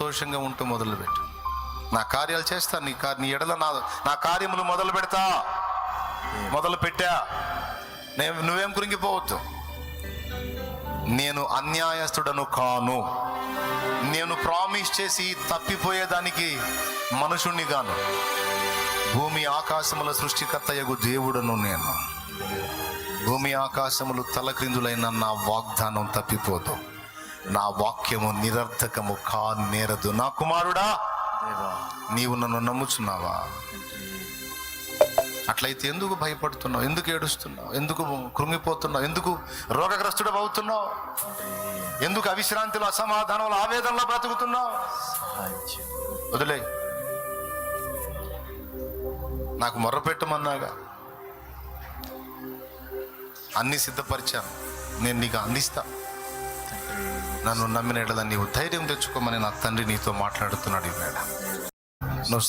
సంతోషంగా ఉంటూ మొదలుపెట్టు. నా కార్యాలు చేస్తా, నీ ఎడల నా కార్యములు మొదలు పెడతా. మొదలు పెట్టా, నువ్వేం కృంగిపోవద్దు. నేను అన్యాయస్తుడను కాను. నేను ప్రామిస్ చేసి తప్పిపోయేదానికి మనుషుణ్ణి గాను. భూమి ఆకాశముల సృష్టికర్తయగు దేవుడను నేను. భూమి ఆకాశములు తలక్రిందులైన నా వాగ్దానం తప్పిపోదు. నా వాక్యము నిరర్థకము కానేరదు. నా కుమారుడా, నీవు నన్ను నమ్ముచున్నావా? అట్లయితే ఎందుకు భయపడుతున్నావు? ఎందుకు ఏడుస్తున్నావు? ఎందుకు కృంగిపోతున్నావు? ఎందుకు రోగగ్రస్తుడు అవుతున్నావు? ఎందుకు అవిశ్రాంతిలో, అసమాధానంలో, ఆవేదనలో బ్రతుకుతున్నావు? వదిలే. నాకు మొర్రపెట్టమన్నాగా, అన్ని సిద్ధపరిచాను, నేను నీకు అందిస్తా. నన్ను నమ్మిన ఎడల నీవు ధైర్యం తెచ్చుకోమని నా తండ్రి నీతో మాట్లాడుతున్నాడు. ఈవేళ నువ్వు